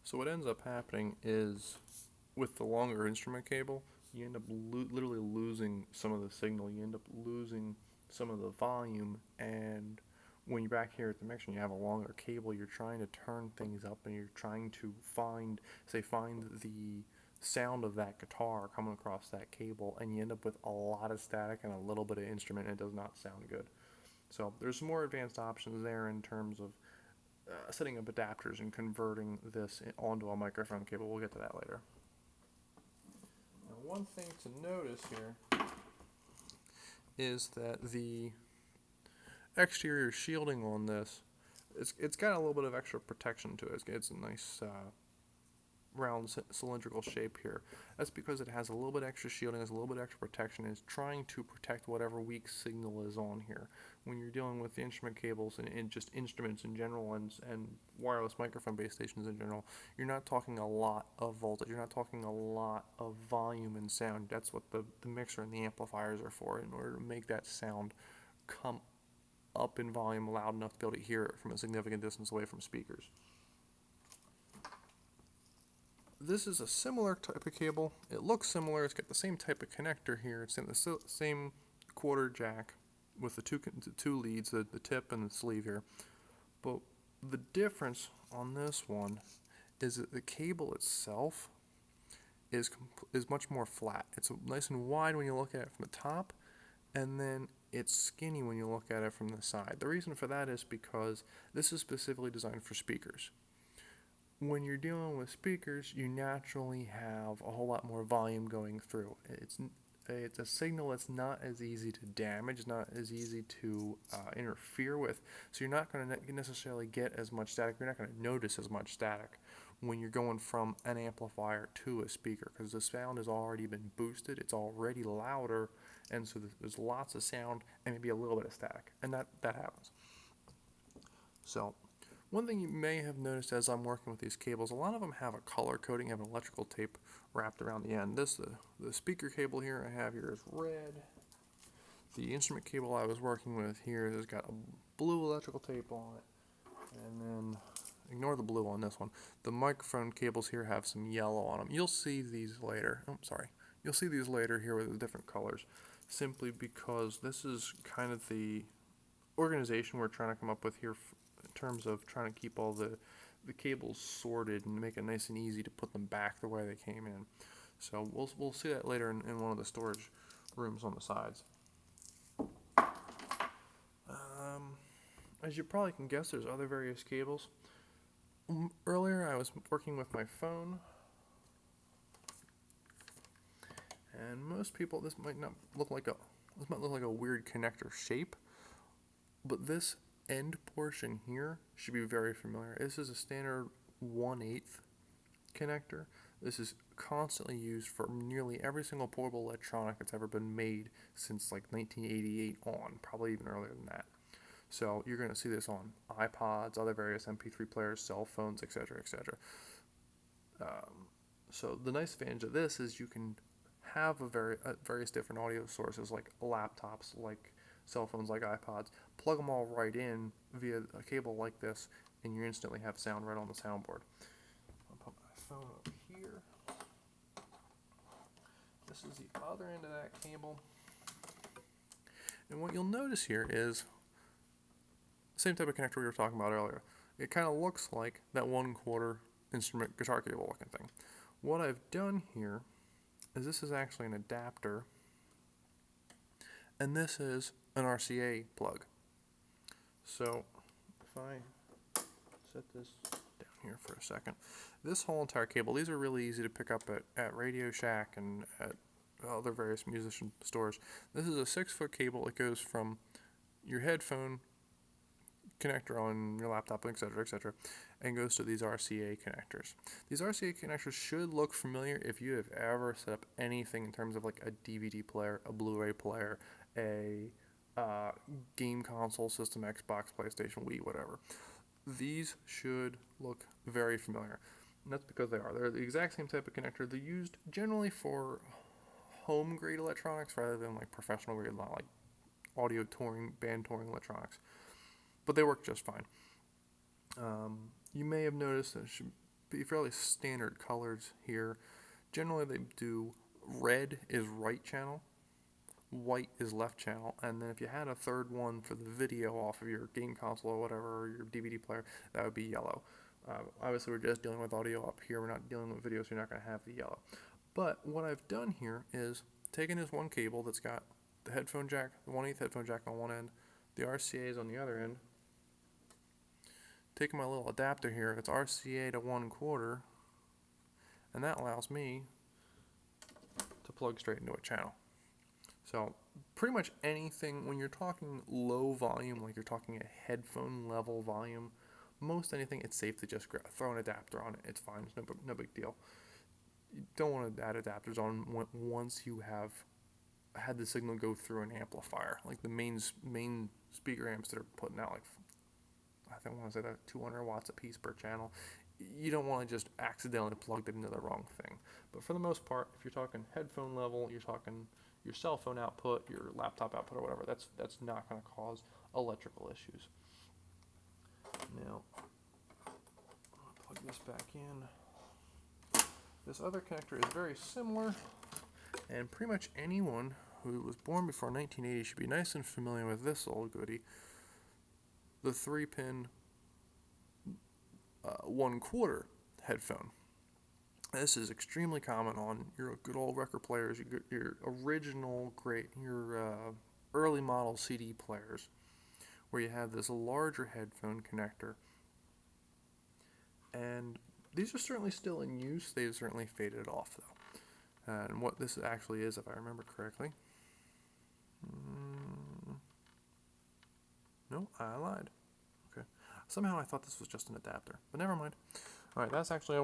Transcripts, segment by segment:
So what ends up happening is, with the longer instrument cable, you end up literally losing some of the signal. You end up losing some of the volume, and when you're back here at the mixer and you have a longer cable, you're trying to turn things up and you're trying to find the sound of that guitar coming across that cable, and you end up with a lot of static and a little bit of instrument, and it does not sound good. So there's some more advanced options there in terms of setting up adapters and converting this onto a microphone cable. We'll get to that later. Now, one thing to notice here is that the exterior shielding on this, it's got a little bit of extra protection to it. It's a nice round cylindrical shape here. That's because it has a little bit extra shielding, has a little bit extra protection, and is trying to protect whatever weak signal is on here. When you're dealing with the instrument cables and just instruments in general and wireless microphone base stations in general, you're not talking a lot of voltage, you're not talking a lot of volume and sound. That's what the mixer and the amplifiers are for, in order to make that sound come up in volume loud enough to be able to hear it from a significant distance away from speakers. This is a similar type of cable. It looks similar. It's got the same type of connector here. It's in the same quarter jack with the two leads, the tip and the sleeve here. But the difference on this one is that the cable itself is much more flat. It's nice and wide when you look at it from the top, and then it's skinny when you look at it from the side. The reason for that is because this is specifically designed for speakers. When you're dealing with speakers, you naturally have a whole lot more volume going through. It's a signal that's not as easy to damage, not as easy to interfere with, so you're not going to necessarily get as much static. You're not going to notice as much static when you're going from an amplifier to a speaker, because the sound has already been boosted, it's already louder, and so there's lots of sound and maybe a little bit of static, and that happens. So one thing you may have noticed as I'm working with these cables, a lot of them have a color coding, have an electrical tape wrapped around the end. The speaker cable here I have here is red. The instrument cable I was working with here has got a blue electrical tape on it. And then, ignore the blue on this one. The microphone cables here have some yellow on them. You'll see these later. Oh, sorry. You'll see these later here with the different colors, simply because this is kind of the organization we're trying to come up with here in terms of trying to keep all the cables sorted and make it nice and easy to put them back the way they came in. So we'll see that later in one of the storage rooms on the sides. As you probably can guess, there's other various cables. Earlier I was working with my phone, and most people, this might look like a weird connector shape, but this end portion here should be very familiar. This is a standard 1/8 connector. This is constantly used for nearly every single portable electronic that's ever been made since like 1988 on, probably even earlier than that. So you're going to see this on iPods, other various MP3 players, cell phones, etc., etc. So the nice advantage of this is you can have various different audio sources like laptops, like cell phones, like iPods, plug them all right in via a cable like this, and you instantly have sound right on the soundboard. I'll put my phone up here. This is the other end of that cable. And what you'll notice here is the same type of connector we were talking about earlier. It kind of looks like that 1/4 instrument guitar cable looking thing. What I've done here is this is actually an adapter, and this is an RCA plug. So if I set this down here for a second, this whole entire cable, these are really easy to pick up at Radio Shack and at other various musician stores. This is a 6-foot cable. It goes from your headphone connector on your laptop, etc., and goes to these RCA connectors. These RCA connectors should look familiar if you have ever set up anything in terms of like a DVD player, a Blu-ray player, a game console system, Xbox, PlayStation, Wii, whatever. These should look very familiar, and that's because they are. They're the exact same type of connector. They're used generally for home-grade electronics rather than like professional-grade, like audio touring, band touring electronics. But they work just fine. You may have noticed that fairly standard colors here. Generally they do red is right channel, white is left channel, and then if you had a third one for the video off of your game console or whatever, or your DVD player, that would be yellow. Obviously we're just dealing with audio up here, we're not dealing with video, so you're not going to have the yellow. But what I've done here is taken this one cable that's got the headphone jack, the 1/8 headphone jack on one end, the RCA is on the other end, taking my little adapter here, it's RCA to 1/4, and that allows me to plug straight into a channel. So pretty much anything, when you're talking low volume, like you're talking a headphone level volume, most anything, it's safe to just throw an adapter on it. It's fine, it's no big deal. You don't want to add adapters on once you have had the signal go through an amplifier, like the main speaker amps that are putting out, like, I want to say that 200 watts a piece per channel. You don't want to just accidentally plug it into the wrong thing. But for the most part, if you're talking headphone level, you're talking your cell phone output, your laptop output, or whatever, that's not going to cause electrical issues. Now, I'll plug this back in. This other connector is very similar, and pretty much anyone who was born before 1980 should be nice and familiar with this old goodie. The 3-pin 1/4 headphone. This is extremely common on your good old record players, your original your early model CD players, where you have this larger headphone connector. And these are certainly still in use. They've certainly faded off though. And what this actually is, if I remember correctly, no, I lied. Okay, somehow I thought this was just an adapter, but never mind. All right, that's actually a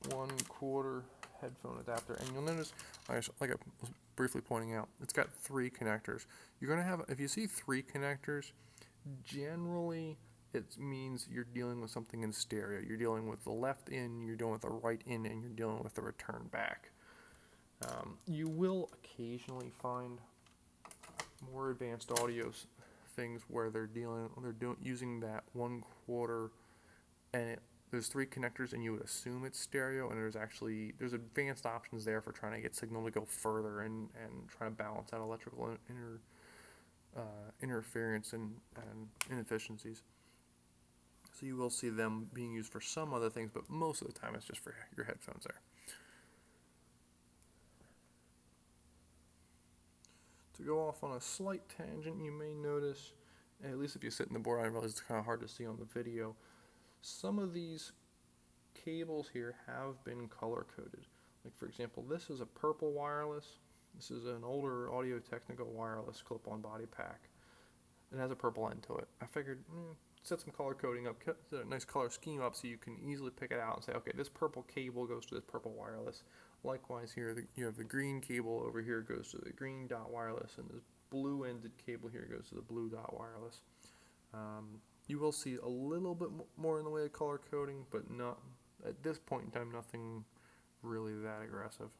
1/4 headphone adapter, and you'll notice, like I was briefly pointing out, it's got 3 connectors. You're going to have, if you see 3 connectors, generally it means you're dealing with something in stereo. You're dealing with the left in, you're dealing with the right in, and you're dealing with the return back. You will occasionally find more advanced audio things where they're using that 1/4, and there's 3 connectors, and you would assume it's stereo, and there's advanced options there for trying to get signal to go further and try to balance out electrical interference and inefficiencies. So you will see them being used for some other things, but most of the time it's just for your headphones there. To go off on a slight tangent, you may notice, at least if you sit in the board, I realize it's kind of hard to see on the video, some of these cables here have been color-coded. Like for example, this is a purple wireless. This is an older Audio-Technica wireless clip-on body pack. It has a purple end to it. I figured, set some color coding up, set a nice color scheme up so you can easily pick it out and say, okay, this purple cable goes to this purple wireless. Likewise here, you have the green cable over here goes to the green dot wireless, and this blue-ended cable here goes to the blue dot wireless. You will see a little bit more in the way of color coding, but not at this point in time, nothing really that aggressive.